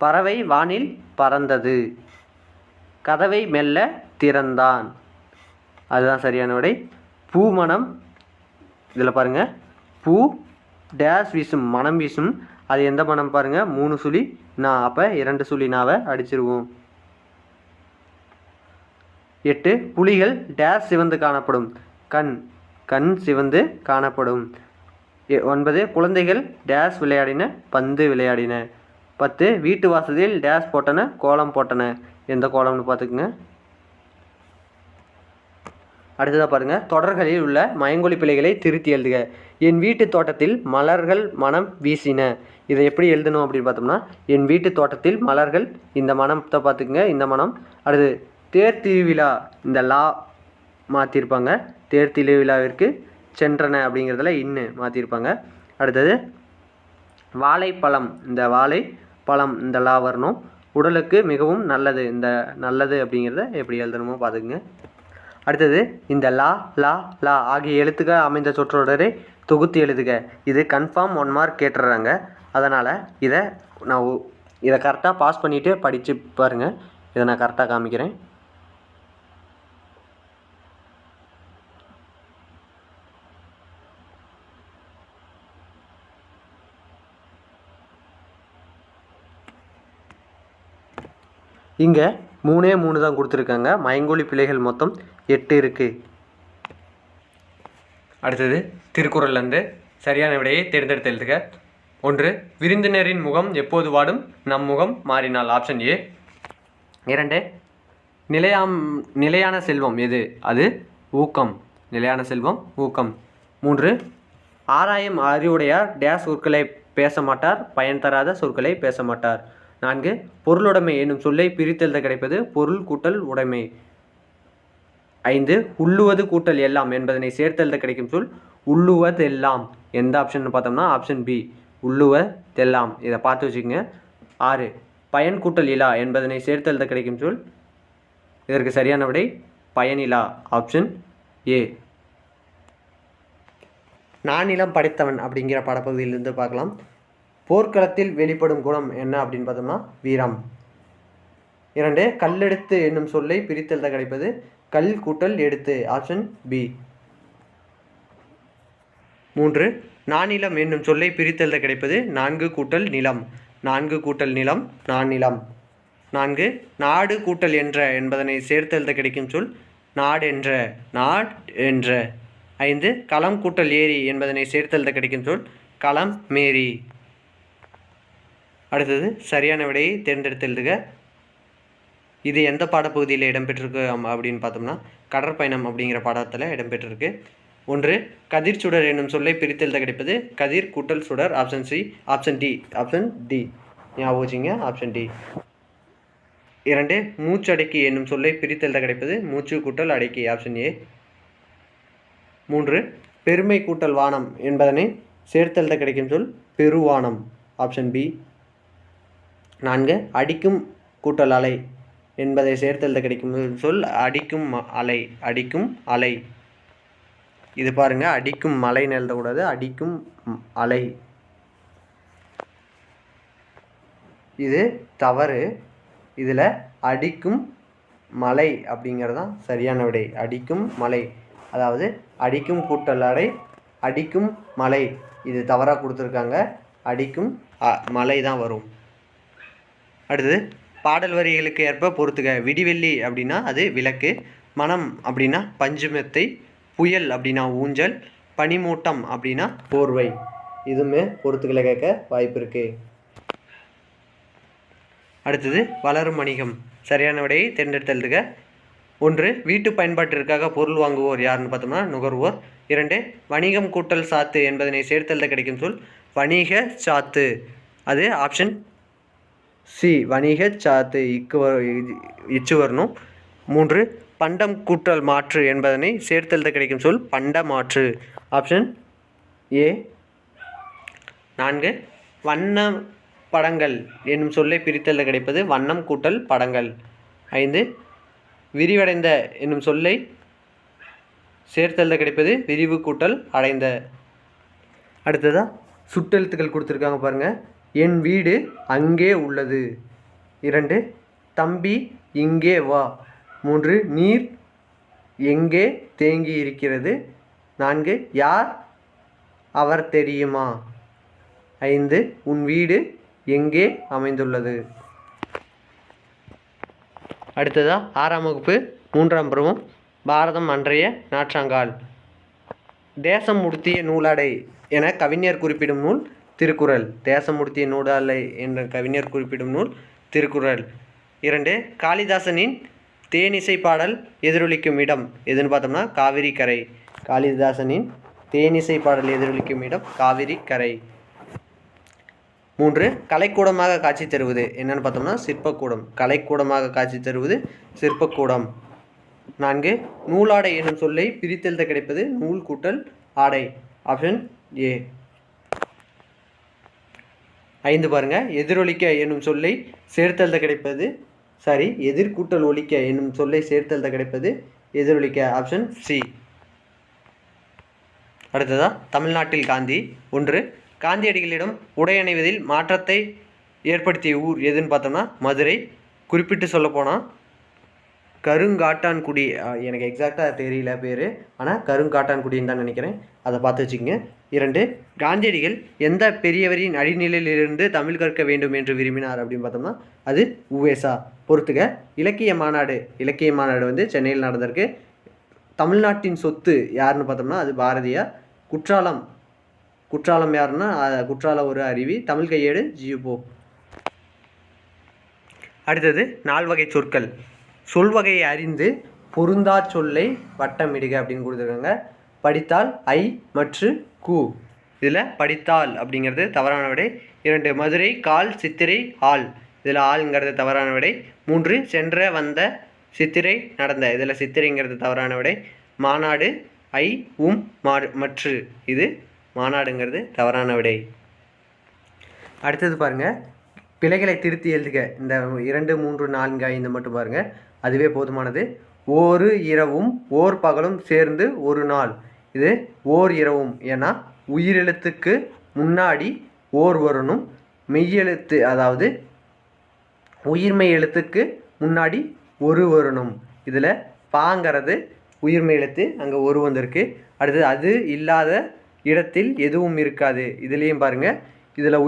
பறவை வானில் பறந்தது. கதவை மெல்ல திறந்தான். அதுதான் சரியான விடை. பூ மனம். இதில் பாருங்கள், பூ டேஸ் வீசும் மனம் வீசும். அது எந்த மனம் பாருங்கள், 3 சுழி நான். அப்போ 2 சுழி நாவை அடிச்சிருவோம். 8 புலிகள் டேஸ் சிவந்து காணப்படும் கண் சிவந்து காணப்படும். 9 குழந்தைகள் டேஸ் விளையாடின பந்து விளையாடின. 10 வீட்டு வாசலில் டேஸ் போட்டன கோலம் போட்டன. எந்த கோலம்னு பார்த்துக்குங்க. அடுத்ததாக பாருங்கள், தொடர்களில் உள்ள மயங்கொலி பிழைகளை திருத்தி எழுதுக. என் வீட்டு தோட்டத்தில் மலர்கள் மனம் வீசின. இதை எப்படி எழுதணும் அப்படின்னு பார்த்தோம்னா, என் வீட்டு தோட்டத்தில் மலர்கள், இந்த மனத்தை பார்த்துக்குங்க, இந்த மனம். அடுத்து தேர் திருவிழா, இந்த லா மாற்றிருப்பாங்க. தேர் திருவிழாவிற்கு சென்றன அப்படிங்கிறதுல இன்னு மாற்றிருப்பாங்க. அடுத்தது வாழைப்பழம், இந்த வாழைப்பழம் இந்த லா வரணும். உடலுக்கு மிகவும் நல்லது, இந்த நல்லது அப்படிங்கிறத எப்படி எழுதணுமோ பார்த்துக்குங்க. அடுத்தது இந்த லா லா லா ஆகிய எழுத்துக்கள் அமைந்த சொற்றொடரை தொகுத்து எழுதுக. இது கன்ஃபார்ம் 1 மார்க் கேட்டுறாங்க. அதனால் இதை கரெக்டாக பாஸ் பண்ணிவிட்டு படித்து பாருங்கள். இதை நான் கரெக்டாக காமிக்கிறேன். இங்கே 3 தான் கொடுத்துருக்காங்க. மயங்கொலி பிழைகள் மொத்தம் 8 இருக்குது. அடுத்தது திருக்குறள்லேருந்து சரியான விடையை தேர்ந்தெடுத்து எழுதுக. 1 விருந்தினரின் முகம் எப்போது வாடும் நம் முகம் மாறினால். Option A. 2 நிலையான செல்வம் எது? அது ஊக்கம். நிலையான செல்வம் ஊக்கம். 3 ஆராயும் அறிவுடையார் டேஸ் சொற்களை பேச மாட்டார் பயன் தராத சொற்களை பேச மாட்டார். 4 பொருளுடைமை என்னும் சொல்லை பிரித்தெழுத கிடைப்பது பொருள் கூட்டல் உடைமை. 5 உள்ளுவது கூட்டல் எல்லாம் என்பதனை சேர்த்தெழுத கிடைக்கும் சொல் உள்ளுவதெல்லாம். எந்த ஆப்ஷன் பார்த்தோம்னா ஆப்ஷன் பி, உள்ளுவதெல்லாம். இதை பார்த்து வச்சுக்கோங்க. 6 பயன் கூட்டல் இலா என்பதனை சேர்த்தெழுத கிடைக்கும் சொல், இதற்கு சரியான விடை பயனிலா. Option A. நானிலம் படைத்தவன் அப்படிங்கிற பாடப்பகுதியிலிருந்து பார்க்கலாம். போர்க்களத்தில் வெளிப்படும் குணம் என்ன அப்படின்னு பார்த்தோம்னா வீரம். 2 கல்லெடுத்து என்னும் சொல்லை பிரித்தெழுத கிடைப்பது கல் கூட்டல் எடுத்து. Option B. 3 நானிலம் என்னும் சொல்லை பிரித்தெழுத கிடைப்பது 4 கூட்டல் நிலம். 4 கூட்டல் நிலம் நானிலம். 4 நாடு கூட்டல் என்ற என்பதனை சேர்த்தெழுத கிடைக்கும் சொல் நாடென்ற. நாடென்ற. 5 களம் கூட்டல் ஏரி என்பதனை சேர்த்தெழுத கிடைக்கும் சொல் களம் மேரி. அடுத்தது சரியான விடையை தேர்ந்தெடுத்து எழுதுக. இது எந்த பாடப்பகுதியில் இடம்பெற்றிருக்கு அப்படின்னு பார்த்தோம்னா கடற்பயணம் அப்படிங்கிற பாடத்தில் இடம்பெற்றிருக்கு. 1 கதிர்ச்சுடர் என்னும் சொல்லை பிரித்தெழுத கிடைப்பது கதிர் கூட்டல் சுடர். Option C. ஆப்ஷன் டி ஞாபகம் வச்சுங்க. Option D. 2 மூச்சடக்கி என்னும் சொல்லை பிரித்தெழுத கிடைப்பது மூச்சு கூட்டல் அடக்கி. Option A. 3 பெருமை கூட்டல் வானம் என்பதனை சேர்த்தெழுத கிடைக்கும் சொல் பெருவானம். Option B. 4 அடிக்கும் கூட்டல் அலை என்பதை சேர்த்தெழுத கிடைக்கும் சொல் அடிக்கும் அலை. அடிக்கும் அலை. இது பாருங்க, அடிக்கும் மலைன்னு எழுதக்கூடாது, அடிக்கும் அலை. இது தவறு. இதில் அடிக்கும் மலை அப்படிங்கிறது தான் சரியான விடை. அடிக்கும் மலை, அதாவது அடிக்கும் கூட்டல் அடை அடிக்கும் மலை. இது தவறாக கொடுத்துருக்காங்க. அடிக்கும் மலை தான் வரும். அடுத்தது பாடல் வரிகளுக்கு ஏற்ப பொறுத்துக. விடிவெள்ளி அப்படின்னா அது விளக்கு, மனம் அப்படின்னா பஞ்சுமெத்தை, புயல் அப்படின்னா ஊஞ்சல், பனிமூட்டம் அப்படின்னா போர்வை. இதுவுமே பொறுத்துக்களை கேட்க வாய்ப்பு இருக்குது. அடுத்தது வளரும் வணிகம். சரியான விடையை தேர்ந்தெடுத்தெழுதுக. 1 வீட்டு பயன்பாட்டிற்காக பொருள் வாங்குவோர் யாருன்னு பார்த்தோம்னா நுகர்வோர். 2 வணிகம் கூட்டல் சாத்து என்பதனை சேர்த்தெழுத கிடைக்கும் சொல் வணிக சாத்து. அது ஆப்ஷன் சி. வணிக சாத்து இச்சு வரணும். 3 பண்டம் கூட்டல் மாற்று என்பதனை சேர்த்தெழுத கிடைக்கும் சொல் பண்ட மாற்று. Option A. 4 வண்ண படங்கள் என்னும் சொல்லை பிரித்தெழுத கிடைப்பது வண்ணம் கூட்டல் படங்கள். 5 விரிவடைந்த என்னும் சொல்லை சேர்த்தெழுத கிடைப்பது விரிவு கூட்டல் அடைந்த. அடுத்ததாக சுட்டெழுத்துக்கள் கொடுத்துருக்காங்க பாருங்கள். என் வீடு அங்கே உள்ளது. 2 தம்பி இங்கே வா. 3 நீர் எங்கே தேங்கி இருக்கிறது. 4 யார் அவர் தெரியுமா. 5 உன் வீடு எங்கே அமைந்துள்ளது. அடுத்ததாக 6ஆம் வகுப்பு 3ஆம் பருவம் பாரதம் அன்றைய நாற்றாங்கால். தேசம் உடுத்திய நூலாடை என கவிஞர் குறிப்பிடும் நூல் திருக்குறள். தேசம் உடுத்திய நூலாடை என்ற கவிஞர் குறிப்பிடும் நூல் திருக்குறள். 2 காளிதாசனின் தேனிசை பாடல் எதிரொலிக்கும் இடம் எதுன்னு பார்த்தோம்னா காவிரி கரை. காளிதாசனின் தேனிசை பாடல் எதிரொலிக்கும் இடம் காவிரி கரை. 3 கலைக்கூடமாக காட்சி தருவது என்னென்னு பார்த்தோம்னா சிற்பக்கூடம். கலைக்கூடமாக காட்சி தருவது சிற்பக்கூடம். 4 நூலாடை என்னும் சொல்லை பிரித்தெழுத கிடைப்பது நூல் கூட்டல் ஆடை. Option A. 5 பாருங்க, எதிரொலிக்க என்னும் சொல்லை சேர்த்தெழுத கிடைப்பது எதிர்கூட்டல் ஒலிக்க என்னும் சொல்லை சேர்த்தெழுத கிடைப்பது எதிரொலிக்க. Option C. அடுத்ததா தமிழ்நாட்டில் காந்தி. 1 காந்தியடிகளிடம் உடை அணிவதில் மாற்றத்தை ஏற்படுத்திய ஊர் எதுன்னு பார்த்தோம்னா மதுரை. குறிப்பிட்டு சொல்லப்போனால் கருங்காட்டான்குடி. எனக்கு எக்ஸாக்டாக தெரியல பேர், ஆனால் கருங்காட்டான்குடின்னு தான் நினைக்கிறேன். அதை பார்த்து வச்சுக்கோங்க. 2 காந்தியடிகள் எந்த பெரியவரின் அடிநிலையிலிருந்து தமிழ் கற்க வேண்டும் என்று விரும்பினார் அப்படின்னு பார்த்தோம்னா அது உவேசா. பொறுத்துக. இலக்கிய மாநாடு. இலக்கிய மாநாடு வந்து சென்னையில் நடந்திருக்கு. தமிழ்நாட்டின் சொத்து யாருன்னு பார்த்தோம்னா அது பாரதியார். குற்றாலம் யாருன்னா குற்றால ஒரு அருவி. தமிழ் கையேடு ஜியூபோ. அடுத்தது 4 வகை சொற்கள். சொல்வகையை அறிந்து பொருந்தா சொல்லை வட்டமிடுக அப்படின்னு கொடுத்துருக்காங்க. படித்தால் ஐ மற்றும் கு. இதில் படித்தால் அப்படிங்கிறது தவறான விடை. 2 மதுரை கால் சித்திரை ஆள். இதில் ஆள்ங்கிறது தவறான விடை. 3 சென்ற வந்த சித்திரை நடந்த. இதில் சித்திரைங்கிறது தவறான விடை. மாநாடு ஐ மற்று. இது மாநாடுங்கிறது தவறான விடை. அடுத்தது பாருங்கள், பிழைகளை திருத்தி எழுதுக. இந்த 2, 3, 4, 5 மட்டும் பாருங்கள், அதுவே போதுமானது. ஓரு இரவும் ஓர் பகலும் சேர்ந்து ஒரு நாள். இது ஓர் இரவும், ஏன்னா உயிரெழுத்துக்கு முன்னாடி ஓர் வரணும். மெய்யெழுத்து அதாவது உயிர்மெய் எழுத்துக்கு முன்னாடி ஒரு வரணும். இதில் பாங்கிறது உயிர்மெய் எழுத்து, அங்கே ஒரு வந்திருக்கு. அடுத்தது அது இல்லாத இடத்தில் எதுவும் இருக்காது. இதுலேயும் பாருங்கள், இதில்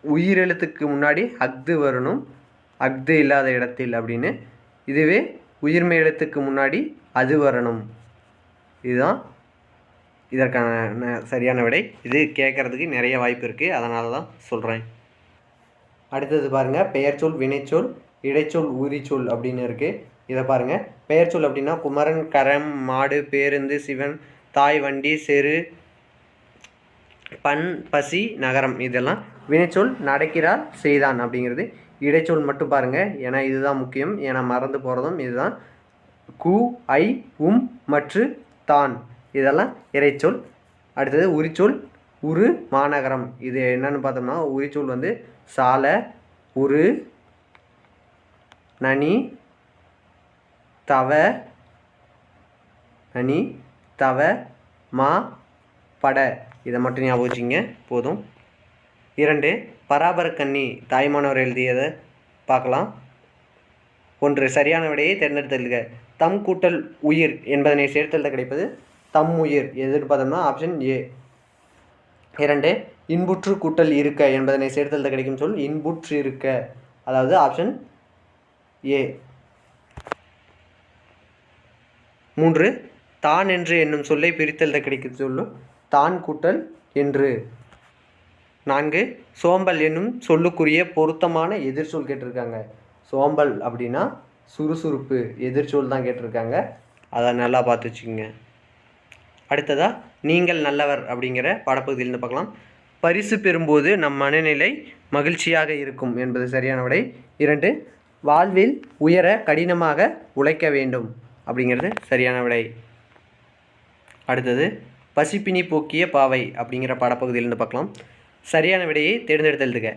உயிரெழுத்துக்கு முன்னாடி அஃது வரணும். அஃது இல்லாத இடத்தில் அப்படின்னு. இதுவே உயிர்மெய் எழுத்துக்கு முன்னாடி அது வரணும். இதுதான் இதற்கான சரியான விடை. இது கேட்குறதுக்கு நிறைய வாய்ப்பு இருக்குது, அதனால தான் சொல்கிறேன். அடுத்தது பாருங்கள், பெயர்ச்சொல் வினைச்சொல் இடைச்சொல் உரிச்சொல் அப்படின்னு இருக்குது. இதை பாருங்கள். பெயர்ச்சொல் அப்படின்னா குமரன், கரம், மாடு, பேருந்து, சிவன், தாய், வண்டி, செரு, பண், பசி, நகரம். இதெல்லாம் வினைச்சொல் நடக்கிறார், செய்தான் அப்படிங்கிறது. இடைச்சொல் மட்டும் பாருங்கள், ஏன்னா இதுதான் முக்கியம், ஏன்னா மறந்து போகிறதும் இதுதான். கு, ஐ, மற்று, தான் இதெல்லாம் இறைச்சொல். அடுத்தது உரிச்சொல் உரு, மாநகரம். இது என்னன்னு பார்த்தோம்னா உரிச்சொல் வந்து சால, உரு, நனி, தவ, மா, பட. இதை மட்டும் ஞாபகம் வச்சுங்க போதும். 2 பராபரக்கண்ணி தாய்மானவர் எழுதியதை பார்க்கலாம். 1 சரியான விடையை தேர்ந்தெடுத்தல்க. தம் கூட்டல் உயிர் என்பதனை சேர்த்தெழுத கிடைப்பது தம் உயிர். எதுன்னு பார்த்தோம்னா ஆப்ஷன் ஏ. 2 இன்புற்று கூட்டல் இருக்க என்பதனை சேர்த்தெழுத கிடைக்கும் சொல் இன்புற்று இருக்க, அதாவது ஆப்ஷன் ஏ. 3 தான் என்று என்னும் சொல்லை பிரித்தெழுத கிடைக்கும் சொல்லும் தான் கூட்டல் என்று. 4 சோம்பல் என்னும் சொல்லுக்குரிய பொருத்தமான எதிர்ச்சொல் கேட்டிருக்காங்க. சோம்பல் அப்படின்னா சுறுசுறுப்பு, எதிர்ச்சொல் தான் கேட்டிருக்காங்க. அதை நல்லா பார்த்து வச்சுக்கோங்க. அடுத்ததாக நீங்கள் நல்லவர் அப்படிங்கிற பாடப்பகுதியிலிருந்து பார்க்கலாம். பரிசு பெறும்போது நம் மனநிலை மகிழ்ச்சியாக இருக்கும் என்பது சரியான விடை. 2 வாழ்வில் உயர கடினமாக உழைக்க வேண்டும் அப்படிங்கிறது சரியான விடை. அடுத்தது பசிப்பினி போக்கிய பாவை அப்படிங்கிற பாடப்பகுதியிலிருந்து பார்க்கலாம். சரியான விடையை தேர்ந்தெடுத்தெழுதுக.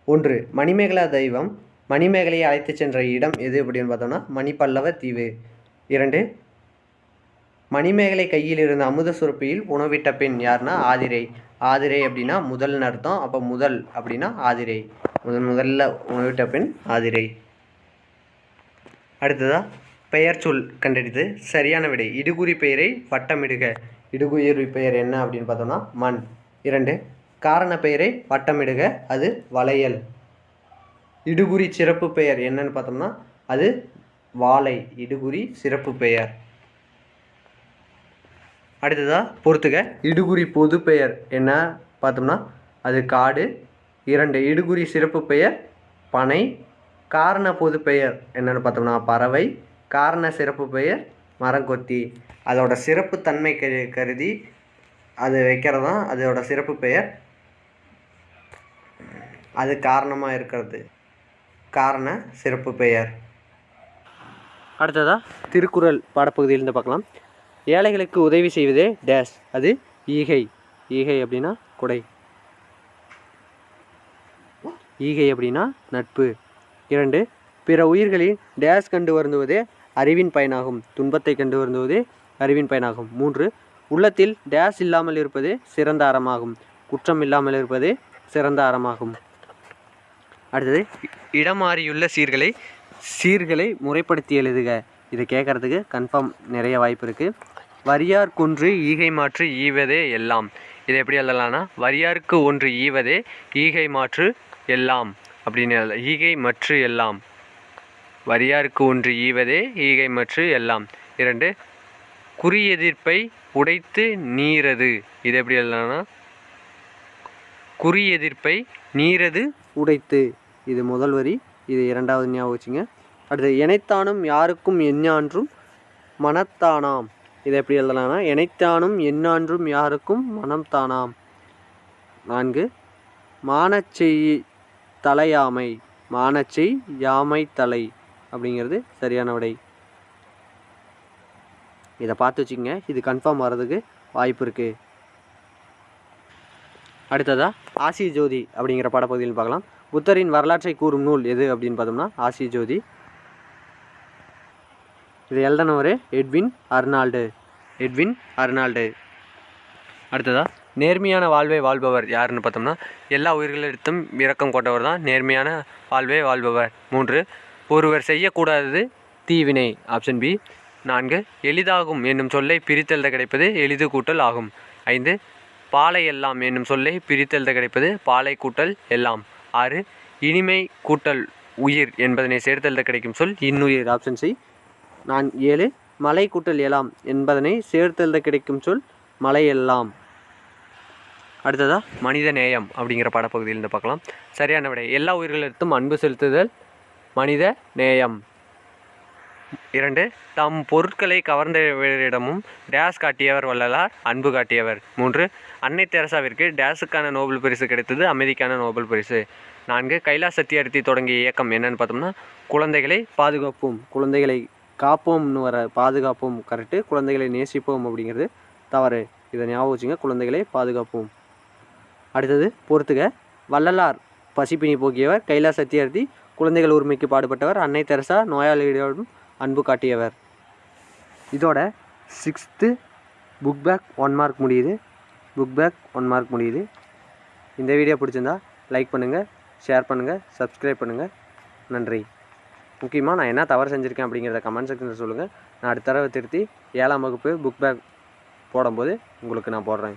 1 மணிமேகலா தெய்வம் மணிமேகலையை அழைத்து சென்ற இடம் எது அப்படின்னு பார்த்தோம்னா மணிப்பல்லவ தீவு. 2 மணிமேகலை கையில் இருந்த அமுத சுரப்பியில் உணவிட்ட பெண் யாருன்னா ஆதிரை. ஆதிரை அப்படின்னா முதல்னு அர்த்தம். அப்போ முதல் அப்படின்னா ஆதிரை, முதல்ல உணவிட்ட பெண் ஆதிரை. அடுத்ததாக பெயர் சொல் கண்டறிது. சரியான விடை இடுகுறி பெயரை வட்டமிடுக. இடுகுறி பெயர் என்ன அப்படின்னு பார்த்தோம்னா மண். 2 காரண பெயரை வட்டமிடுக, அது வளையல். இடுகுறி சிறப்பு பெயர் என்னன்னு பார்த்தோம்னா அது வாழை, இடுகுறி சிறப்பு பெயர். அடுத்ததாக பொறுத்துக. இடுகுறி பொது பெயர் என்ன பார்த்தோம்னா அது காடு. 2 இடுகுறி சிறப்பு பெயர் பனை. காரண பொது பெயர் என்னென்னு பார்த்தோம்னா பறவை. காரண சிறப்பு பெயர் மரங்கொத்தி. அதோட சிறப்பு தன்மை கருதி அது வைக்கிறது தான் அதோட சிறப்பு பெயர். அது காரணமாக இருக்கிறது காரண சிறப்பு பெயர். அடுத்ததாக திருக்குறள் பாடப்பகுதியிலிருந்து பார்க்கலாம். ஏழைகளுக்கு உதவி செய்வதே டேஷ், அது ஈகை. ஈகை அப்படின்னா கொடை. ஈகை அப்படின்னா நட்பு. 2 பிற உயிர்களின் டேஷ் கண்டு வருந்துவதே அறிவின் பயனாகும், துன்பத்தை கண்டு வருந்துவதே அறிவின் பயனாகும். 3 உள்ளத்தில் டேஷ் இல்லாமல் இருப்பதே சிறந்த அறமாகும், குற்றம் இல்லாமல் இருப்பதே சிறந்த அறமாகும். அடுத்தது இடமாறியுள்ள சீர்களை முறைப்படுத்தி எழுதுக. இதை கேட்குறதுக்கு கன்ஃபார்ம் நிறைய வாய்ப்பு இருக்குது. வரியார் கொன்று ஈகை மாற்று ஈவதே எல்லாம். இதை எப்படி எழுதலாம்னா வரியாருக்கு ஒன்று ஈவதே ஈகை மாற்று எல்லாம் அப்படின்னு எழுத. ஈகை மற்று எல்லாம். வரியாருக்கு ஒன்று ஈவதே ஈகை மற்று எல்லாம். 2 குறி எதிர்ப்பை உடைத்து நீரது. இது எப்படி எழுதலாம்னா குறி எதிர்ப்பை நீரது உடைத்து. இது முதல் வரி, இது 2வது ஞாபகம் வச்சுங்க. அடுத்து எனைத்தானும் யாருக்கும் எஞ்ஞான்றும் மனத்தானாம். இதை எப்படி எழுதலாம்னா எனைத்தானும் எஞ்ஞான்றும் யாருக்கும் மனம்தானாம். 4 மானச்செய் தலையாமை. மானச்செய் யாமை தலை அப்படிங்கிறது சரியான விடை. இதை பார்த்து வச்சுக்கோங்க, இது கன்ஃபார்ம் வர்றதுக்கு வாய்ப்பு இருக்குது. அடுத்ததாக ஆசிய ஜோதி அப்படிங்கிற பாடப்பகுதியில் பார்க்கலாம். புத்தரின் வரலாற்றை கூறும் நூல் எது அப்படின்னு பார்த்தோம்னா ஆசிய ஜோதி. இது எழுதினவர் எட்வின் அர்னால்டு. அடுத்ததாக நேர்மையான வாழ்வை வாழ்பவர் யாருன்னு பார்த்தோம்னா எல்லா உயிர்களிடத்தும் இரக்கம் கொண்டவர் தான் நேர்மையான வாழ்வை வாழ்பவர். 3 ஒருவர் செய்யக்கூடாதது தீவினை, ஆப்ஷன் பி. 4 எளிதாகும் என்னும் சொல்லை பிரித்தெழுத கிடைப்பது எளிது கூட்டல் ஆகும். 5 பாலை எல்லாம் என்னும் சொல்லை பிரித்தெழுத கிடைப்பது பாலை கூட்டல் எல்லாம். 6 இனிமை கூட்டல் உயிர் என்பதனை சேர்த்தெழுத கிடைக்கும் சொல் இன்னுயிர், ஆப்ஷன் சி. 7 மலை கூட்டல் எல்லாம் என்பதனை சேர்த்தெழுத கிடைக்கும் சொல் மலை எல்லாம். அடுத்ததாக மனித நேயம் அப்படிங்கிற பாடப்பகுதியிலிருந்து பார்க்கலாம். சரியான விடை எல்லா உயிர்களிடத்தும் அன்பு செலுத்துதல் மனித நேயம். 2 தம் பொருட்களை கவர்ந்தவரிடமும் டேஸ் காட்டியவர் வள்ளலார், அன்பு காட்டியவர். 3 அன்னை தெரசாவிற்கு டேஸுக்கான நோபல் பரிசு கிடைத்தது, அமைதிக்கான நோபல் பரிசு. 4 கைலாஷ் சத்தியார்த்தி தொடங்கிய இயக்கம் என்னன்னு பார்த்தோம்னா குழந்தைகளை பாதுகாப்போம், குழந்தைகளை காப்போம்னு வர பாதுகாப்போம் கரெக்டு, குழந்தைகளை நேசிப்போம் அப்படிங்கிறது தவறு. இதை ஞாபகம் வச்சுங்க, குழந்தைகளை பாதுகாப்போம். அடுத்தது பொறுத்துக. வள்ளலார் பசிப்பினி போக்கியவர், கைலாஷ் சத்தியார்த்தி குழந்தைகள் உரிமைக்கு பாடுபட்டவர், அன்னை தெரசா நோயாளிகளிடம் அன்பு காட்டியவர். இதோட 6th புக் பேக் 1 மார்க் முடியுது. இந்த வீடியோ பிடிச்சிருந்தா லைக் பண்ணுங்கள், ஷேர் பண்ணுங்கள், சப்ஸ்கிரைப் பண்ணுங்கள். நன்றி. முக்கியமாக நான் என்ன தவறு செஞ்சுருக்கேன் அப்படிங்கிறத கமெண்ட் செக்ஷனில் சொல்லுங்கள். நான் அடுத்த தடவை திருத்தி 7ஆம் வகுப்பு புக் பேக் போடும்போது உங்களுக்கு நான் போடுறேன்.